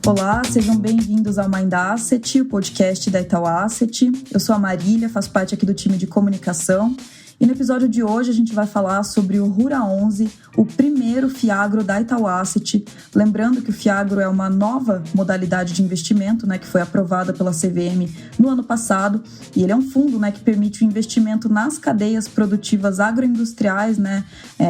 Olá, sejam bem-vindos ao Mind Asset, o podcast da Itaú Asset. Eu sou a Marília, faço parte aqui do time de comunicação. E no episódio de hoje a gente vai falar sobre o Rura 11, o primeiro Fiagro da Itaú Asset. Lembrando que o Fiagro é uma nova modalidade de investimento, que foi aprovada pela CVM no ano passado. E ele é um fundo, que permite o investimento nas cadeias produtivas agroindustriais,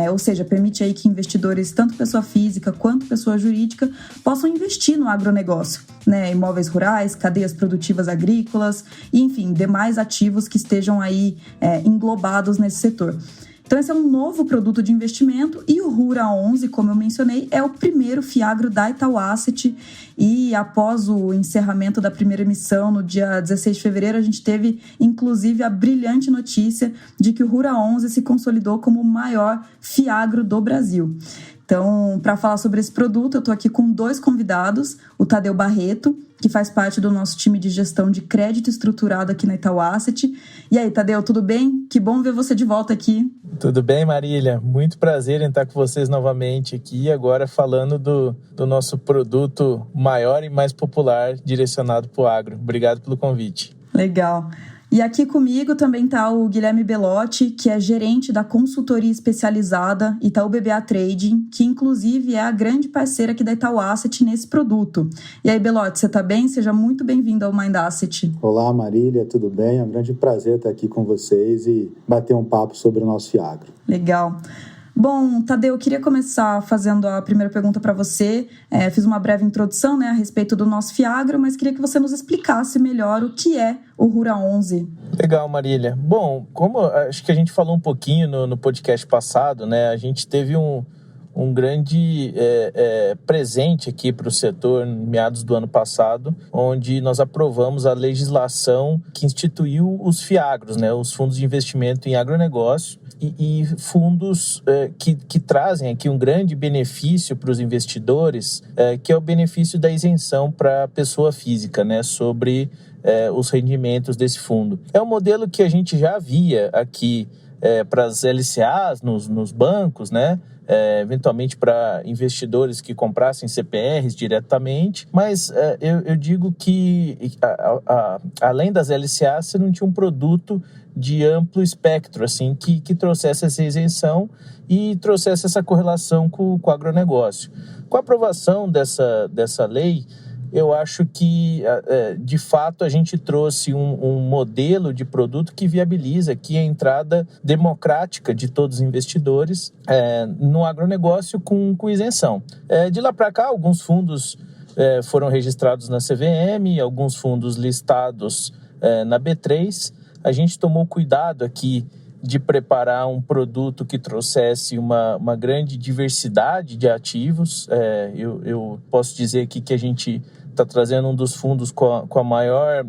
ou seja, permite aí que investidores, tanto pessoa física quanto pessoa jurídica, possam investir no agronegócio, imóveis rurais, cadeias produtivas agrícolas e, enfim, demais ativos que estejam aí englobados nesse setor. Então, esse é um novo produto de investimento e o Rura 11, como eu mencionei, é o primeiro Fiagro da Itaú Asset. E após o encerramento da primeira emissão, no dia 16 de fevereiro, a gente teve, inclusive, a brilhante notícia de que o Rura 11 se consolidou como o maior Fiagro do Brasil. Então, para falar sobre esse produto, eu estou aqui com dois convidados, o Tadeu Barreto, que faz parte do nosso time de gestão de crédito estruturado aqui na Itaú Asset. E aí, Tadeu, tudo bem? Que bom ver você de volta aqui. Tudo bem, Marília? Muito prazer em estar com vocês novamente aqui, agora falando do nosso produto maior e mais popular direcionado para o agro. Obrigado pelo convite. Legal. E aqui comigo também está o Guilherme Belotti, que é gerente da consultoria especializada Itaú BBA Trading, que inclusive é a grande parceira aqui da Itaú Asset nesse produto. E aí, Belotti, você está bem? Seja muito bem-vindo ao Mind Asset. Olá, Marília, tudo bem? É um grande prazer estar aqui com vocês e bater um papo sobre o nosso Fiagro. Legal. Bom, Tadeu, eu queria começar fazendo a primeira pergunta para você. Fiz uma breve introdução a respeito do nosso Fiagro, mas queria que você nos explicasse melhor o que é o Rura 11. Legal, Marília. Bom, como acho que a gente falou um pouquinho no podcast passado, a gente teve um grande presente aqui para o setor em meados do ano passado, onde nós aprovamos a legislação que instituiu os Fiagros, os fundos de investimento em agronegócio, e fundos que trazem aqui um grande benefício para os investidores, que é o benefício da isenção para a pessoa física, sobre os rendimentos desse fundo. É um modelo que a gente já via aqui para as LCAs nos bancos, eventualmente para investidores que comprassem CPRs diretamente, mas eu digo que além das LCAs, você não tinha um produto de amplo espectro, assim, que trouxesse essa isenção e trouxesse essa correlação com o agronegócio. Com a aprovação dessa lei, eu acho que, de fato, a gente trouxe um modelo de produto que viabiliza aqui a entrada democrática de todos os investidores no agronegócio com isenção. De lá para cá, alguns fundos foram registrados na CVM, alguns fundos listados na B3. A gente tomou cuidado aqui de preparar um produto que trouxesse uma grande diversidade de ativos. Eu posso dizer aqui que a gente está trazendo um dos fundos com a maior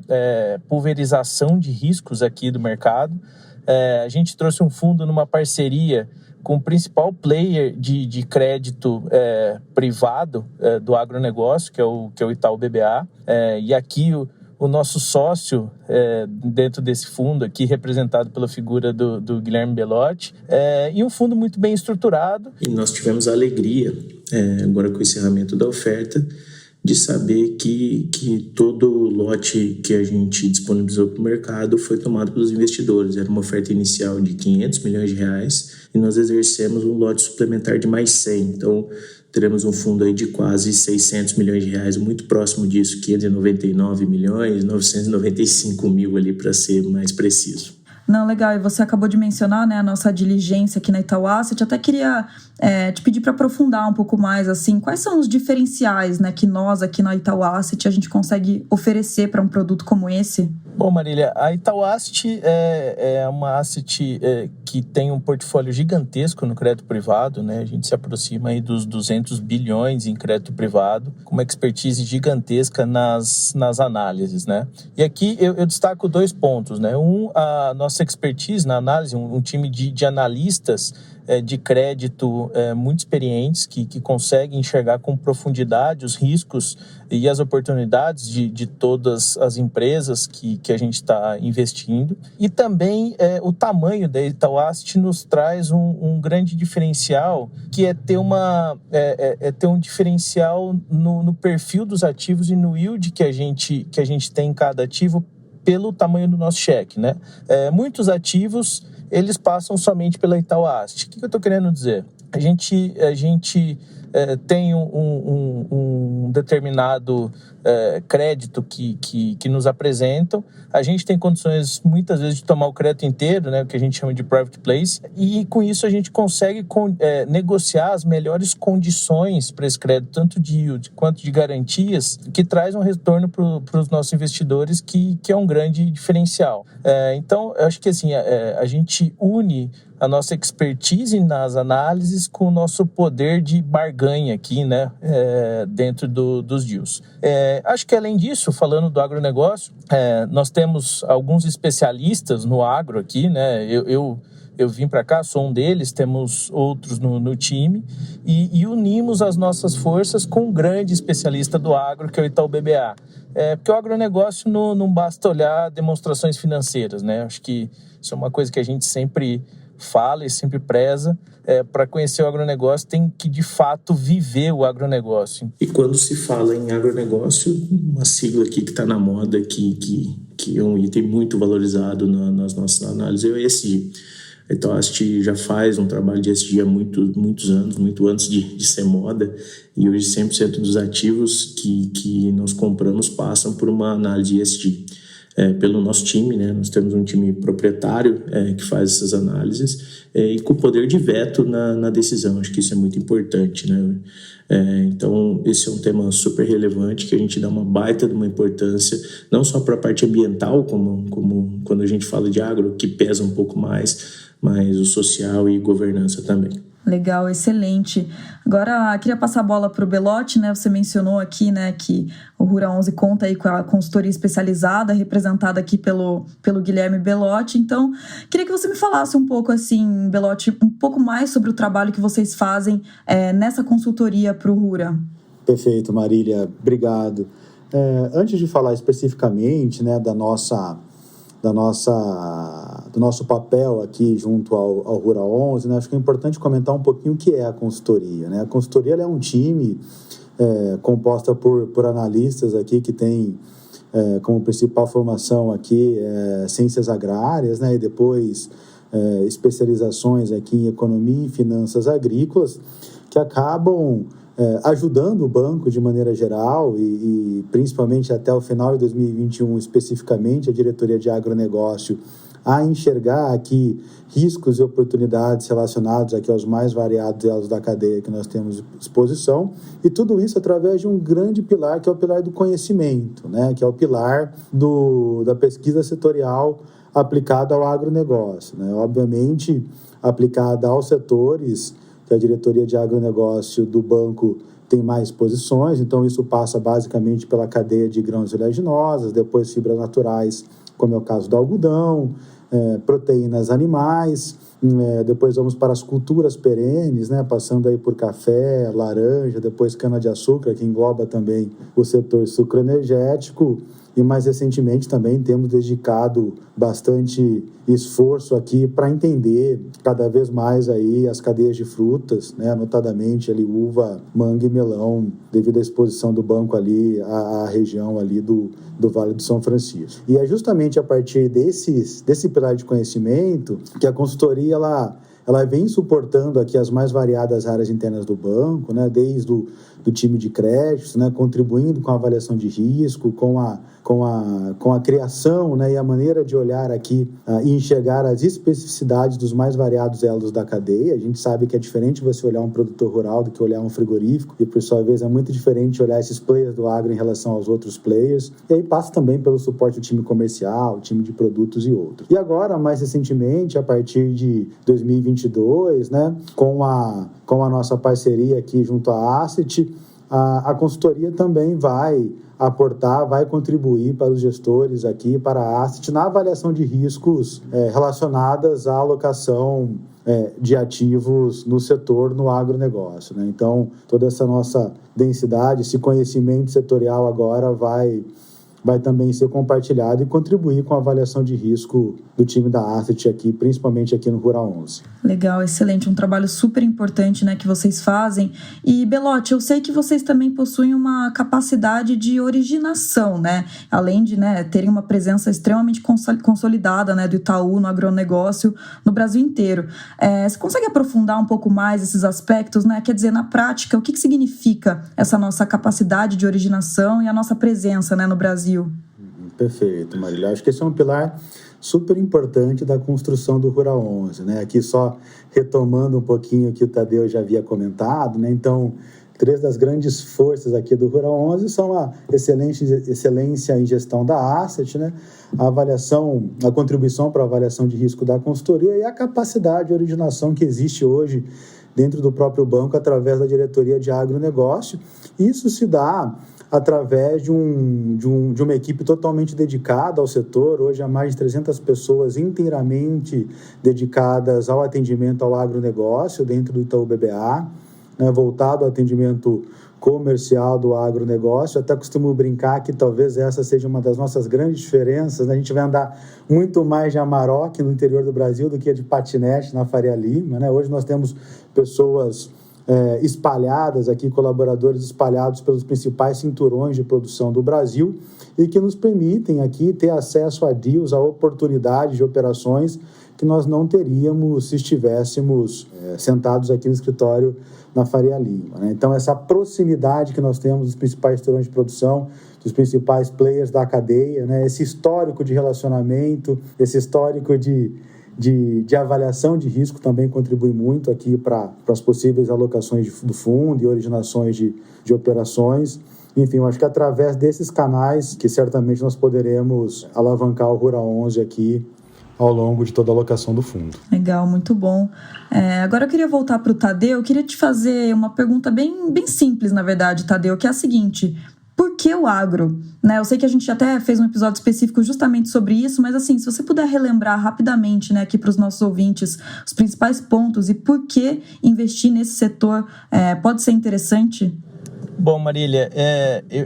pulverização de riscos aqui do mercado. A gente trouxe um fundo numa parceria com o principal player de crédito privado do agronegócio, que é o Itaú BBA. E aqui o nosso sócio dentro desse fundo aqui, representado pela figura do Guilherme Belotti, e um fundo muito bem estruturado. E nós tivemos a alegria, agora com o encerramento da oferta, de saber que todo o lote que a gente disponibilizou para o mercado foi tomado pelos investidores. Era uma oferta inicial de R$500 milhões e nós exercemos um lote suplementar de mais 100. Então, teremos um fundo aí de quase R$600 milhões, muito próximo disso, 599 milhões, 995 mil ali, para ser mais preciso. Não, legal. E você acabou de mencionar, a nossa diligência aqui na Itaú Asset. Até queria te pedir para aprofundar um pouco mais, assim, quais são os diferenciais, que nós aqui na Itaú Asset a gente consegue oferecer para um produto como esse? Bom, Marília, a Itaú Asset é uma asset que tem um portfólio gigantesco no crédito privado, A gente se aproxima aí dos 200 bilhões em crédito privado, com uma expertise gigantesca nas análises, E aqui eu destaco dois pontos, a nossa expertise na análise, um time de analistas de crédito muito experientes, que conseguem enxergar com profundidade os riscos e as oportunidades de todas as empresas que a gente está investindo. E também o tamanho da Itaú Asset nos traz um grande diferencial, que é ter um diferencial no perfil dos ativos e no yield que a gente tem em cada ativo pelo tamanho do nosso cheque, né? Muitos ativos, eles passam somente pela Itaú Asset. O que eu estou querendo dizer? A gente tem um determinado crédito que nos apresentam. A gente tem condições, muitas vezes, de tomar o crédito inteiro, né, o que a gente chama de private place, e com isso a gente consegue negociar as melhores condições para esse crédito, tanto de yield quanto de garantias, que traz um retorno para os nossos investidores, que é um grande diferencial. Então, eu acho que assim, a gente une a nossa expertise nas análises com o nosso poder de barganha aqui, né, dentro dos deals. Acho que, além disso, falando do agronegócio, nós temos alguns especialistas no agro aqui, né? Eu vim para cá, sou um deles, temos outros no time, e unimos as nossas forças com um grande especialista do agro, que é o Itaú BBA. Porque o agronegócio não basta olhar demonstrações financeiras, né? Acho que isso é uma coisa que a gente sempre fala e sempre preza. Para conhecer o agronegócio, tem que, de fato, viver o agronegócio. E quando se fala em agronegócio, uma sigla aqui que está na moda, que é um item muito valorizado nas nossas análises, é o ESG. Então, a Asset já faz um trabalho de ESG há muitos anos, muito antes de ser moda, e hoje 100% dos ativos que nós compramos passam por uma análise de ESG. Pelo nosso time, né? Nós temos um time proprietário que faz essas análises e com poder de veto na decisão. Acho que isso é muito importante, né? Então, esse é um tema super relevante, que a gente dá uma baita de uma importância, não só para a parte ambiental, como quando a gente fala de agro, que pesa um pouco mais, mas o social e governança também. Legal, excelente. Agora, queria passar a bola para o Belotti, né? Você mencionou aqui, né, que o Rura 11 conta aí com a consultoria especializada, representada aqui pelo Guilherme Belotti. Então, queria que você me falasse um pouco, assim, Belotti, um pouco mais sobre o trabalho que vocês fazem nessa consultoria para o Rura. Perfeito, Marília. Obrigado. Antes de falar especificamente, né, do nosso papel aqui junto ao Rura 11, né? Acho que é importante comentar um pouquinho o que é a consultoria, né? A consultoria é um time composta por analistas aqui que tem como principal formação aqui ciências agrárias, né? E depois especializações aqui em economia e finanças agrícolas, que acabam ajudando o banco de maneira geral e principalmente até o final de 2021, especificamente a diretoria de agronegócio, a enxergar aqui riscos e oportunidades relacionados aqui aos mais variados elos da cadeia que nós temos exposição, e tudo isso através de um grande pilar, que é o pilar do conhecimento, né? Que é o pilar da pesquisa setorial aplicada ao agronegócio, né? Obviamente, aplicada aos setores que a diretoria de agronegócio do banco tem mais posições, então isso passa basicamente pela cadeia de grãos oleaginosas, depois fibras naturais, como é o caso do algodão, proteínas animais, depois vamos para as culturas perenes, né, passando aí por café, laranja, depois cana-de-açúcar, que engloba também o setor sucroenergético, e mais recentemente também temos dedicado bastante esforço aqui para entender cada vez mais aí as cadeias de frutas, né, notadamente ali uva, manga e melão, devido à exposição do banco ali à região ali do Vale do São Francisco. E é justamente a partir desse pilar de conhecimento que a consultoria ela vem suportando aqui as mais variadas áreas internas do banco, né, desde do time de créditos, né, contribuindo com a avaliação de risco, com a criação, né, e a maneira de olhar aqui e enxergar as especificidades dos mais variados elos da cadeia. A gente sabe que é diferente você olhar um produtor rural do que olhar um frigorífico, e por sua vez é muito diferente olhar esses players do agro em relação aos outros players. E aí passa também pelo suporte do time comercial, time de produtos e outros. E agora, mais recentemente, a partir de 2022, né, com a nossa parceria aqui junto à Asset, a consultoria também vai aportar, vai contribuir para os gestores aqui, para a Asset, na avaliação de riscos relacionadas à alocação de ativos no setor, no agronegócio, né? Então, toda essa nossa densidade, esse conhecimento setorial agora vai também ser compartilhado e contribuir com a avaliação de risco do time da Asset aqui, principalmente aqui no Rural 11. Legal, excelente, um trabalho super importante, né, que vocês fazem. E, Belotti, eu sei que vocês também possuem uma capacidade de originação, né, além de, né, terem uma presença extremamente consolidada, né, do Itaú no agronegócio no Brasil inteiro. Você consegue aprofundar um pouco mais esses aspectos, né? Quer dizer, na prática, o que significa essa nossa capacidade de originação e a nossa presença, né, no Brasil? Perfeito, Marília. Acho que esse é um pilar super importante da construção do Rural 11, né? Aqui só retomando um pouquinho o que o Tadeu já havia comentado, né? Então, 3 das grandes forças aqui do Rural 11 são a excelência em gestão da Asset, né? A contribuição para a avaliação de risco da consultoria e a capacidade de originação que existe hoje dentro do próprio banco através da diretoria de agronegócio. Isso se dá através de uma equipe totalmente dedicada ao setor. Hoje há mais de 300 pessoas inteiramente dedicadas ao atendimento ao agronegócio dentro do Itaú BBA, né, voltado ao atendimento comercial do agronegócio. Até costumo brincar que talvez essa seja uma das nossas grandes diferenças, né? A gente vai andar muito mais de Amarok no interior do Brasil do que de patinete na Faria Lima, né? Hoje nós temos pessoas espalhadas aqui, colaboradores espalhados pelos principais cinturões de produção do Brasil e que nos permitem aqui ter acesso a deals, a oportunidades de operações que nós não teríamos se estivéssemos sentados aqui no escritório na Faria Lima, né? Então, essa proximidade que nós temos dos principais cinturões de produção, dos principais players da cadeia, né? Esse histórico de relacionamento, esse histórico de avaliação de risco também contribui muito aqui para as possíveis alocações do fundo e originações de operações. Enfim, eu acho que através desses canais que certamente nós poderemos alavancar o Rural 11 aqui ao longo de toda a alocação do fundo. Legal, muito bom. Agora eu queria voltar para o Tadeu. Eu queria te fazer uma pergunta bem simples, na verdade, Tadeu, que é a seguinte: por que o agro? Né? Eu sei que a gente até fez um episódio específico justamente sobre isso, mas assim, se você puder relembrar rapidamente, né, aqui para os nossos ouvintes os principais pontos e por que investir nesse setor pode ser interessante? Bom, Marília,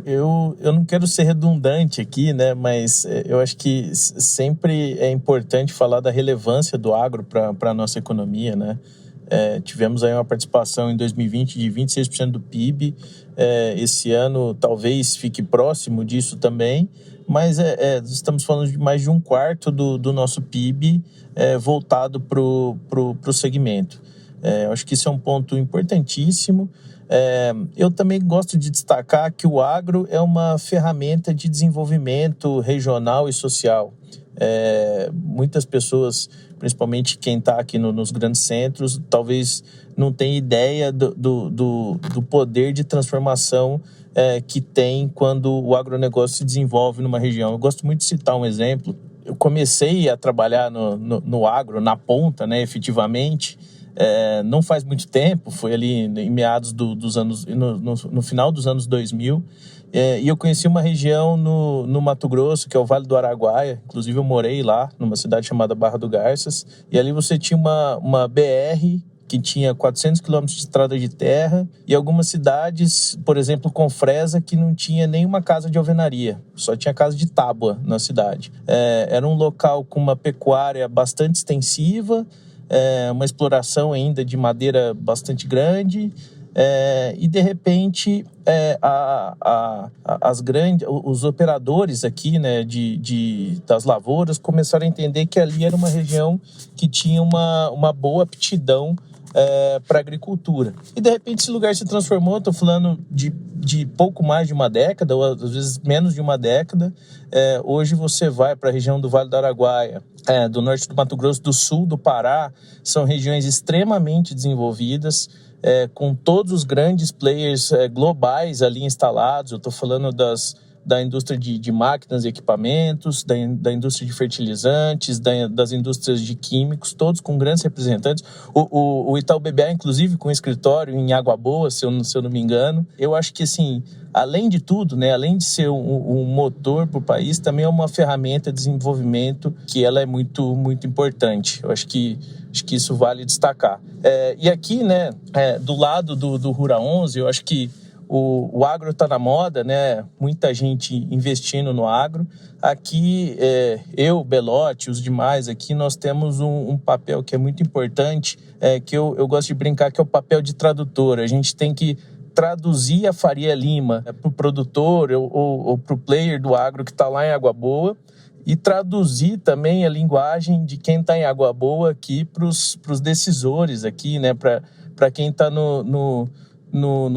eu não quero ser redundante aqui, né, mas eu acho que sempre é importante falar da relevância do agro para a nossa economia, né? Tivemos aí uma participação em 2020 de 26% do PIB, esse ano talvez fique próximo disso também, mas estamos falando de mais de 1/4 do nosso PIB voltado para o segmento. Eu acho que isso é um ponto importantíssimo. Eu também gosto de destacar que o agro é uma ferramenta de desenvolvimento regional e social. Muitas pessoas, principalmente quem está aqui nos grandes centros, talvez não tenha ideia do poder de transformação que tem quando o agronegócio se desenvolve numa região. Eu gosto muito de citar um exemplo. Eu comecei a trabalhar no agro, na ponta, né, efetivamente, não faz muito tempo, foi ali em meados dos anos, no final dos anos 2000, e eu conheci uma região no Mato Grosso, que é o Vale do Araguaia. Inclusive eu morei lá, numa cidade chamada Barra do Garças, e ali você tinha uma BR que tinha 400 quilômetros de estrada de terra e algumas cidades, por exemplo, Confresa, que não tinha nenhuma casa de alvenaria, só tinha casa de tábua na cidade. Era um local com uma pecuária bastante extensiva, uma exploração ainda de madeira bastante grande, e de repente os operadores aqui, né, das lavouras começaram a entender que ali era uma região que tinha uma boa aptidão para a agricultura. E de repente esse lugar se transformou. Estou falando de pouco mais de uma década, ou às vezes menos de uma década. Hoje você vai para a região do Vale do Araguaia, do norte do Mato Grosso, do sul do Pará, são regiões extremamente desenvolvidas, com todos os grandes players globais ali instalados. Eu estou falando da indústria de máquinas e equipamentos, da indústria de fertilizantes, das indústrias de químicos, todos com grandes representantes. O Itaú BBA, inclusive, com escritório em Água Boa, se eu não me engano. Eu acho que, assim, além de tudo, né, além de ser um motor para o país, também é uma ferramenta de desenvolvimento que ela é muito, muito importante. Eu acho que Acho que isso vale destacar. E aqui, né, do lado do Rura 11, eu acho que o agro está na moda, né? Muita gente investindo no agro. Aqui, eu, Belotti, os demais aqui, nós temos um papel que é muito importante, que eu gosto de brincar, que é o papel de tradutor. A gente tem que traduzir a Faria Lima para o produtor ou para o player do agro que está lá em Água Boa, e traduzir também a linguagem de quem está em Água Boa aqui para os decisores aqui, né? Para quem está no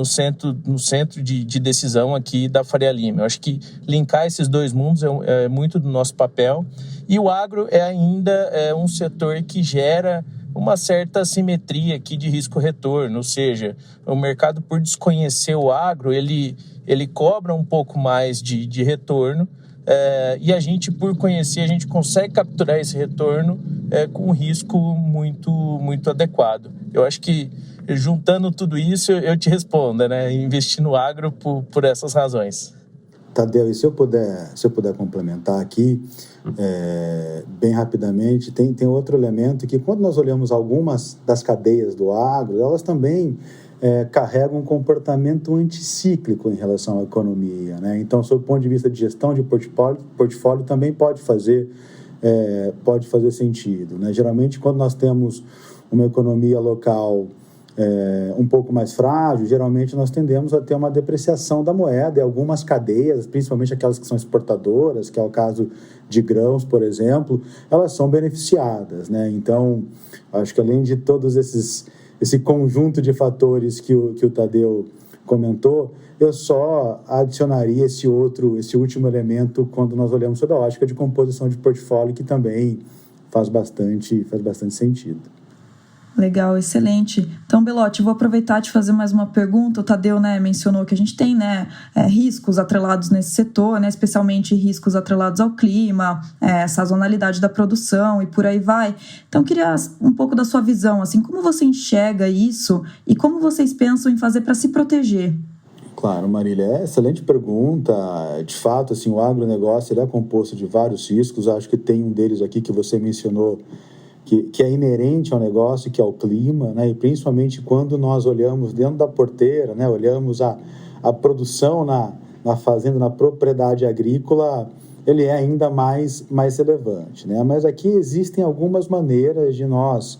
centro de decisão aqui da Faria Lima. Eu acho que linkar esses dois mundos é muito do nosso papel. E o agro ainda um setor que gera uma certa assimetria aqui de risco-retorno, ou seja, o mercado, por desconhecer o agro, ele cobra um pouco mais de retorno, e a gente, por conhecer, a gente consegue capturar esse retorno com um risco muito, muito adequado. Eu acho que, juntando tudo isso, eu te respondo, né? Investir no agro por essas razões. Tadeu, e se eu puder complementar aqui, bem rapidamente, tem outro elemento que, quando nós olhamos algumas das cadeias do agro, elas também carregam um comportamento anticíclico em relação à economia, né? Então, sob o ponto de vista de gestão de portfólio também pode fazer sentido, né? Geralmente, quando nós temos uma economia local um pouco mais frágil, geralmente nós tendemos a ter uma depreciação da moeda, e algumas cadeias, principalmente aquelas que são exportadoras, que é o caso de grãos, por exemplo, elas são beneficiadas, né? Então, acho que além de todos esse conjunto de fatores que o Tadeu comentou, eu só adicionaria esse último elemento quando nós olhamos sobre a ótica de composição de portfólio, que também faz bastante sentido. Legal, excelente. Então, Belotti, vou aproveitar de fazer mais uma pergunta. O Tadeu, né, mencionou que a gente tem, né, riscos atrelados nesse setor, né, especialmente riscos atrelados ao clima, sazonalidade da produção e por aí vai. Então, queria um pouco da sua visão, assim, como você enxerga isso e como vocês pensam em fazer para se proteger? Claro, Marília, excelente pergunta. De fato, assim, o agronegócio ele é composto de vários riscos. Acho que tem um deles aqui que você mencionou, que é inerente ao negócio, que é o clima, né? E principalmente quando nós olhamos dentro da porteira, né? Olhamos a produção na fazenda, na propriedade agrícola, ele é ainda mais relevante, né? Mas aqui existem algumas maneiras de nós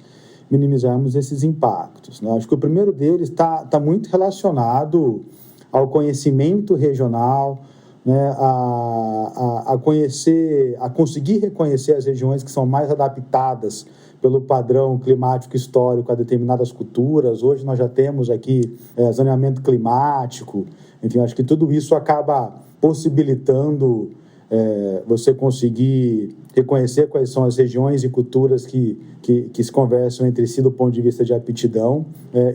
minimizarmos esses impactos, né? Acho que o primeiro deles está muito relacionado ao conhecimento regional, né, a conseguir reconhecer as regiões que são mais adaptadas pelo padrão climático histórico a determinadas culturas. Hoje nós já temos aqui zoneamento climático, enfim, acho que tudo isso acaba possibilitando você conseguir reconhecer quais são as regiões e culturas que se conversam entre si do ponto de vista de aptidão.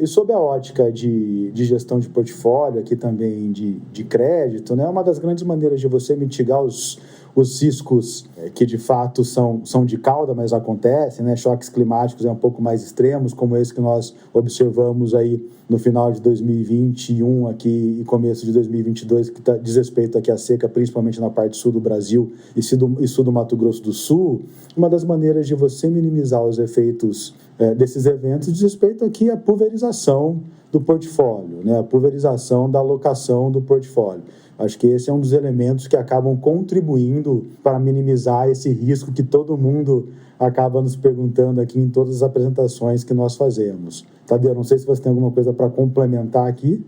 E sob a ótica de gestão de portfólio, aqui também de crédito, né, uma das grandes maneiras de você mitigar os riscos que de fato são de cauda, mas acontecem, né? Choques climáticos um pouco mais extremos, como esse que nós observamos aí no final de 2021 aqui e começo de 2022, que diz respeito aqui à seca, principalmente na parte sul do Brasil e sul do Mato Grosso do Sul. Uma das maneiras de você minimizar os efeitos desses eventos diz respeito aqui à pulverização do portfólio, né? A pulverização da alocação do portfólio. Acho que esse é um dos elementos que acabam contribuindo para minimizar esse risco que todo mundo acaba nos perguntando aqui em todas as apresentações que nós fazemos. Tadeu, não sei se você tem alguma coisa para complementar aqui.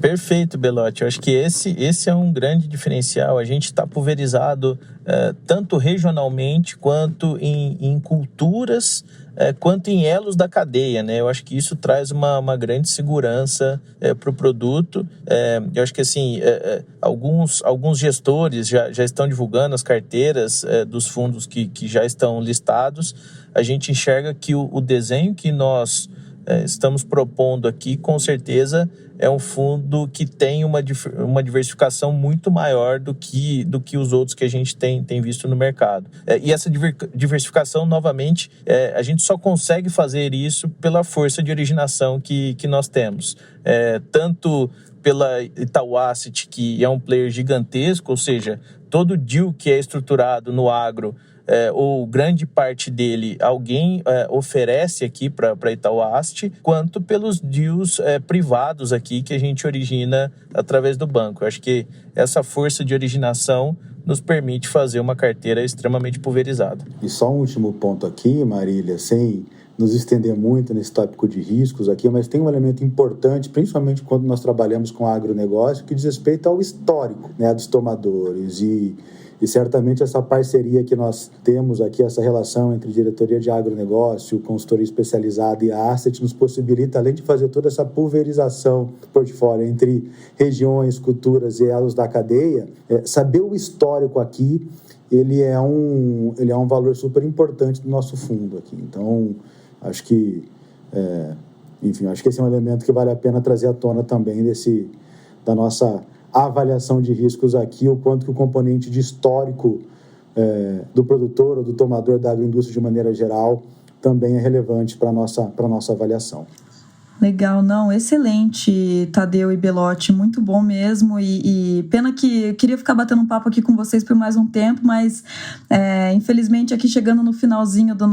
Perfeito, Belotti. Eu acho que esse é um grande diferencial. A gente está pulverizado tanto regionalmente quanto em culturas, quanto em elos da cadeia, né? Eu acho que isso traz uma grande segurança para o produto. Eu acho que assim, alguns gestores já estão divulgando as carteiras dos fundos que já estão listados. A gente enxerga que o desenho que nós estamos propondo aqui, com certeza, é um fundo que tem uma diversificação muito maior do que os outros que a gente tem visto no mercado. E essa diversificação, novamente, a gente só consegue fazer isso pela força de originação que nós temos. Tanto pela Itaú Asset, que é um player gigantesco, ou seja, todo deal que é estruturado no agro ou grande parte dele, alguém oferece aqui para Itaú Asset, quanto pelos deals privados aqui que a gente origina através do banco. Eu acho que essa força de originação nos permite fazer uma carteira extremamente pulverizada. E só um último ponto aqui, Marília, sem nos estender muito nesse tópico de riscos aqui, mas tem um elemento importante, principalmente quando nós trabalhamos com agronegócio, que diz respeito ao histórico, né, dos tomadores e certamente essa parceria que nós temos aqui, essa relação entre diretoria de agronegócio, consultoria especializada e a Asset nos possibilita, além de fazer toda essa pulverização do portfólio entre regiões, culturas e elos da cadeia, saber o histórico aqui, ele é um valor super importante do nosso fundo aqui. Então, acho que esse é um elemento que vale a pena trazer à tona também da nossa avaliação de riscos aqui, o quanto que o componente de histórico do produtor ou do tomador da agroindústria de maneira geral também é relevante para a nossa avaliação. Legal, não, excelente, Tadeu e Belotti, muito bom mesmo, e pena que eu queria ficar batendo um papo aqui com vocês por mais um tempo, mas infelizmente aqui chegando no finalzinho da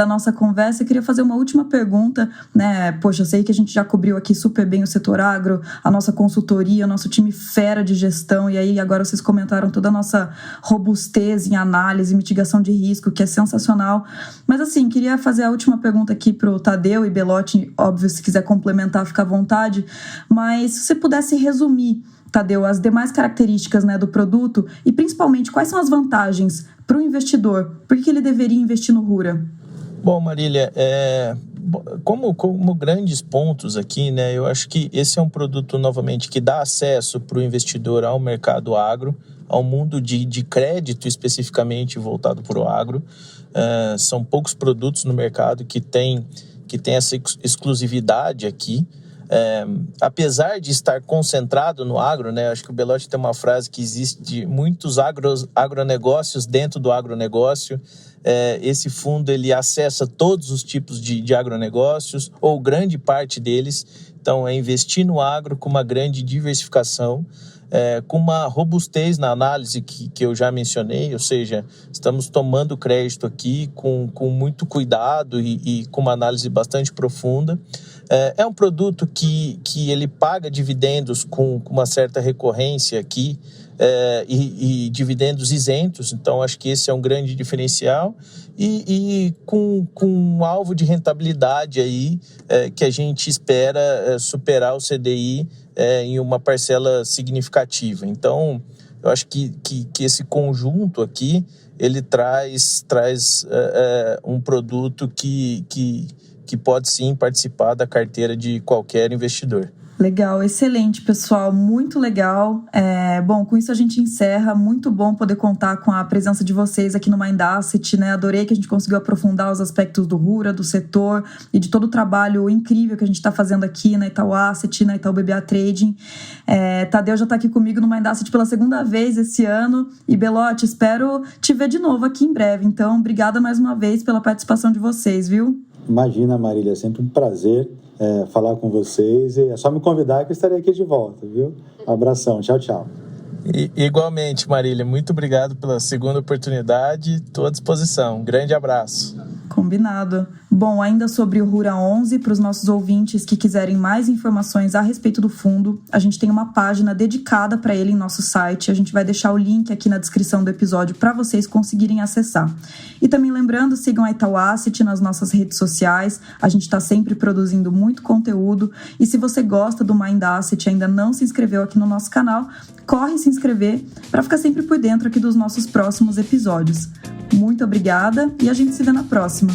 nossa conversa, eu queria fazer uma última pergunta, né, poxa, eu sei que a gente já cobriu aqui super bem o setor agro, a nossa consultoria, o nosso time fera de gestão, e aí agora vocês comentaram toda a nossa robustez em análise, mitigação de risco, que é sensacional, mas assim, queria fazer a última pergunta aqui pro Tadeu e Belotti, óbvio, se quiser complementar, fica à vontade, mas se você pudesse resumir, Tadeu, as demais características, né, do produto e principalmente quais são as vantagens para o investidor, por que ele deveria investir no Rura? Bom, Marília, como grandes pontos aqui, né, eu acho que esse é um produto, novamente, que dá acesso para o investidor ao mercado agro, ao mundo de crédito especificamente voltado para o agro. São poucos produtos no mercado que tem essa exclusividade aqui, apesar de estar concentrado no agro, né? Acho que o Belotti tem uma frase que existe muitos agronegócios dentro do agronegócio. Esse fundo ele acessa todos os tipos de agronegócios, ou grande parte deles. Então, é investir no agro com uma grande diversificação, com uma robustez na análise que eu já mencionei, ou seja, estamos tomando crédito aqui com muito cuidado e com uma análise bastante profunda. É um produto que ele paga dividendos com uma certa recorrência aqui, e dividendos isentos, então acho que esse é um grande diferencial e com um alvo de rentabilidade aí, que a gente espera superar o CDI em uma parcela significativa. Então, eu acho que esse conjunto aqui, ele traz um produto que pode sim participar da carteira de qualquer investidor. Legal, excelente, pessoal, muito legal. Bom, com isso a gente encerra. Muito bom poder contar com a presença de vocês aqui no Mind Asset, né? Adorei que a gente conseguiu aprofundar os aspectos do Rura, do setor e de todo o trabalho incrível que a gente está fazendo aqui na Itaú Asset, na Itaú BBA Trading. Tadeu já está aqui comigo no Mind Asset pela segunda vez esse ano. E Belotti, espero te ver de novo aqui em breve. Então, obrigada mais uma vez pela participação de vocês, viu? Imagina, Marília, é sempre um prazer falar com vocês, e é só me convidar que eu estarei aqui de volta, viu? Um abração, tchau, tchau. Igualmente, Marília, muito obrigado pela segunda oportunidade, estou à disposição, um grande abraço. Combinado. Bom, ainda sobre o Rura 11, para os nossos ouvintes que quiserem mais informações a respeito do fundo, a gente tem uma página dedicada para ele em nosso site. A gente vai deixar o link aqui na descrição do episódio para vocês conseguirem acessar. E também lembrando, sigam a Itaú Asset nas nossas redes sociais. A gente está sempre produzindo muito conteúdo. E se você gosta do Mind Asset e ainda não se inscreveu aqui no nosso canal, corre se inscrever para ficar sempre por dentro aqui dos nossos próximos episódios. Muito obrigada e a gente se vê na próxima.